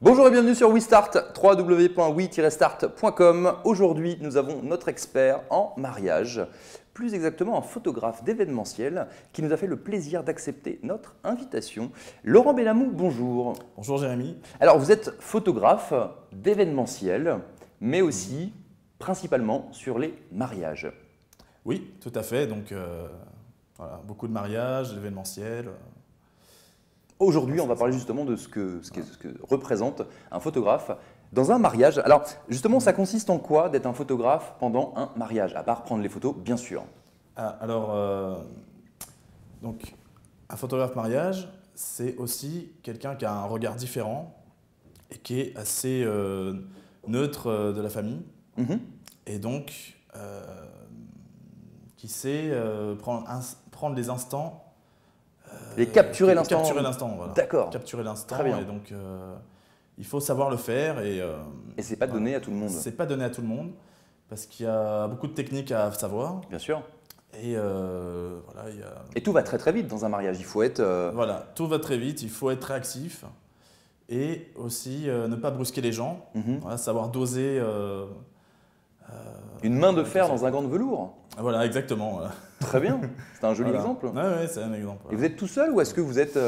Bonjour et bienvenue sur WeStart, www.we-start.com. Aujourd'hui, nous avons notre expert en mariage, plus exactement un photographe d'événementiel qui nous a fait le plaisir d'accepter notre invitation. Laurent Benamou, bonjour. Bonjour Jérémy. Alors, vous êtes photographe d'événementiel, mais aussi principalement sur les mariages. Oui, tout à fait. Donc, voilà, beaucoup de mariages, d'événementiel. Aujourd'hui, on va parler justement de ce que représente un photographe dans un mariage. Alors, justement, ça consiste en quoi d'être un photographe pendant un mariage, à part prendre les photos, bien sûr. Donc, un photographe mariage, c'est aussi quelqu'un qui a un regard différent et qui est assez neutre de la famille. Et donc, qui sait prendre les instants. Et capturer l'instant. Capturer l'instant, voilà. D'accord. Capturer l'instant. Très bien. Et donc, il faut savoir le faire. Et c'est pas donné à tout le monde. C'est pas donné à tout le monde parce qu'il y a beaucoup de techniques à savoir. Bien sûr. Et voilà. Et tout va très très vite dans un mariage. Il faut être. Voilà, tout va très vite. Il faut être réactif et aussi ne pas brusquer les gens. Voilà, savoir doser. Une main de fer dans un gant de velours. Voilà, exactement. Très bien. C'est un joli exemple. Oui, c'est un exemple. Et vous êtes tout seul ou est-ce que vous êtes,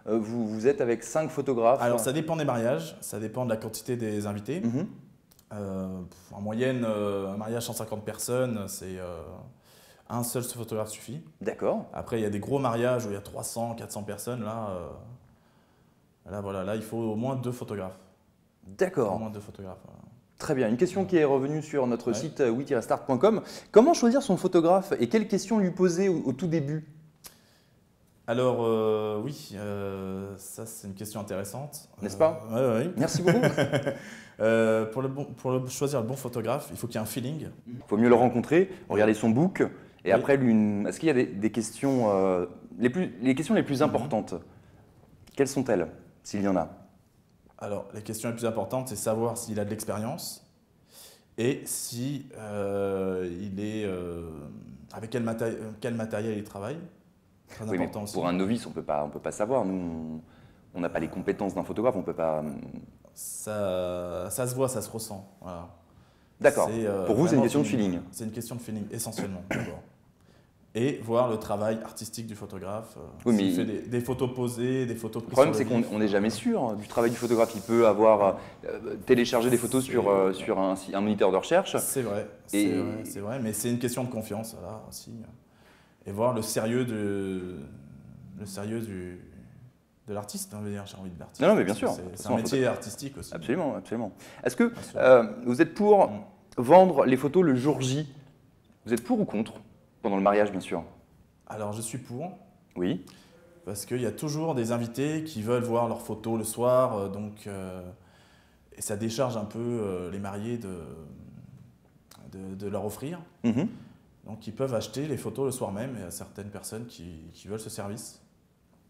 vous êtes avec 5 photographes? Alors, ça dépend des mariages, ça dépend de la quantité des invités. En moyenne, un mariage 150 personnes, c'est un seul photographe suffit. D'accord. Après, il y a des gros mariages où il y a 300, 400 personnes. Là, il faut au moins 2 photographes. D'accord. Au moins 2 photographes. Voilà. Très bien. Une question qui est revenue sur notre site we-start.com. Comment choisir son photographe et quelles questions lui poser au tout début? Alors, ça c'est une question intéressante. N'est-ce pas? Oui. Merci beaucoup. Pour choisir le bon photographe, il faut qu'il y ait un feeling. Il faut mieux le rencontrer, regarder son book et après, est-ce qu'il y a des questions, les questions les plus importantes? Quelles sont-elles, s'il y en a? Alors, les questions les plus importantes, c'est savoir s'il a de l'expérience et si il est avec quel matériel il travaille. Très important aussi. Pour un novice, on peut pas savoir. Nous, on n'a pas les compétences d'un photographe, on peut pas. Ça se voit, ça se ressent. Voilà. D'accord. Pour vous, c'est une question de feeling. C'est une question de feeling essentiellement. D'abord. Et voir le travail artistique du photographe. S'il fait des photos posées, des photos prises. Le problème, c'est qu'on n'est jamais sûr du travail du photographe. Il peut avoir téléchargé des photos sur un moniteur de recherche. C'est vrai, c'est vrai, mais c'est une question de confiance là aussi. Et voir le sérieux de l'artiste, j'ai envie de l'artiste. Non, mais bien sûr. C'est un métier artistique aussi. Absolument, absolument. Est-ce que vous êtes pour vendre les photos le jour J? Vous êtes pour ou contre? Pendant le mariage, bien sûr. Alors, je suis pour. Oui. Parce qu'il y a toujours des invités qui veulent voir leurs photos le soir, et ça décharge un peu les mariés de leur offrir. Donc, ils peuvent acheter les photos le soir même, et il y a certaines personnes qui veulent ce service.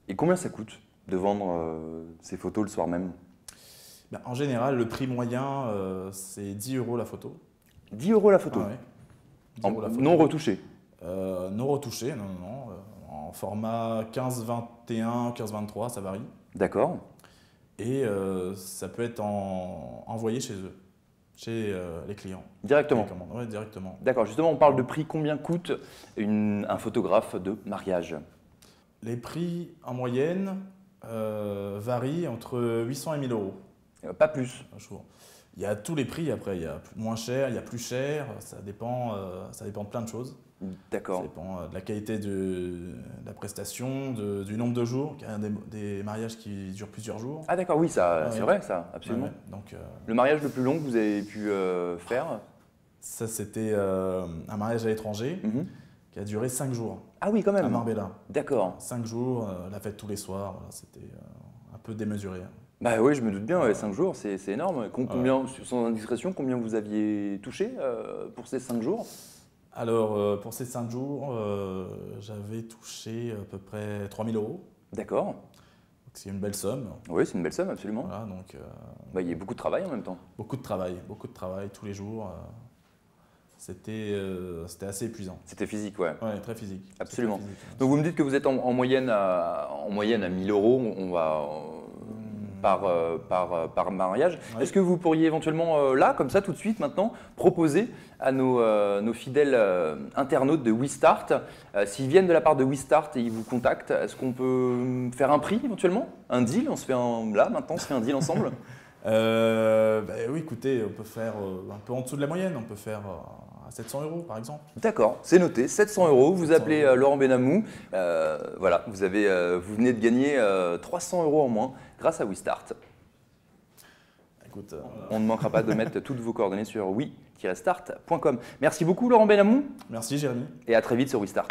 Et combien ça coûte de vendre ces photos le soir même? En général, le prix moyen, c'est 10 € la photo. 10 € la photo? Ah ouais. 10 € la photo. Non retouché? Non retouché, non. En format 15-21, 15-23, ça varie. D'accord. Et ça peut être envoyé chez eux, chez les clients. Directement? Oui, directement. D'accord. Justement, on parle de prix. Combien coûte un photographe de mariage? Les prix, en moyenne, varient entre 800 et 1000 €. Pas plus? Il y a tous les prix après. Il y a moins cher, il y a plus cher. Ça dépend de plein de choses. D'accord. Ça dépend de la qualité de la prestation, du nombre de jours. Il y a des mariages qui durent plusieurs jours. Ah d'accord, oui, c'est vrai ça, absolument. Donc, le mariage le plus long que vous avez pu faire? Ça, c'était un mariage à l'étranger qui a duré 5 jours. Ah oui, quand même. À Marbella. D'accord. 5 jours, la fête tous les soirs. Voilà, c'était un peu démesuré. Bah oui, je me doute bien, 5 jours, c'est énorme. Combien, sans indiscrétion, combien vous aviez touché pour ces 5 jours? Alors, pour ces 5 jours, j'avais touché à peu près 3000 €. D'accord. C'est une belle somme. Oui, c'est une belle somme, absolument. Voilà, donc, il y a beaucoup de travail en même temps. Beaucoup de travail tous les jours. C'était assez épuisant. C'était physique, ouais. Oui, très physique. Absolument. Très physique, Donc vous me dites que vous êtes en moyenne à 1000 €, on va par mariage. Oui. Est-ce que vous pourriez éventuellement, là, comme ça, tout de suite, maintenant, proposer à nos fidèles internautes de WeStart, s'ils viennent de la part de WeStart et ils vous contactent, est-ce qu'on peut faire un prix éventuellement? Un deal? On se fait là, maintenant, on se fait un deal ensemble? Oui, écoutez, on peut faire un peu en dessous de la moyenne, on peut faire à 700 € par exemple. D'accord, c'est noté, 700 €. Vous 700 appelez €. Laurent Benamou. Voilà, vous venez de gagner 300 € en moins grâce à WeStart. Écoute, On ne manquera pas de mettre toutes vos coordonnées sur we-start.com. Merci beaucoup Laurent Benamou merci Jérémy. et à très vite sur WeStart.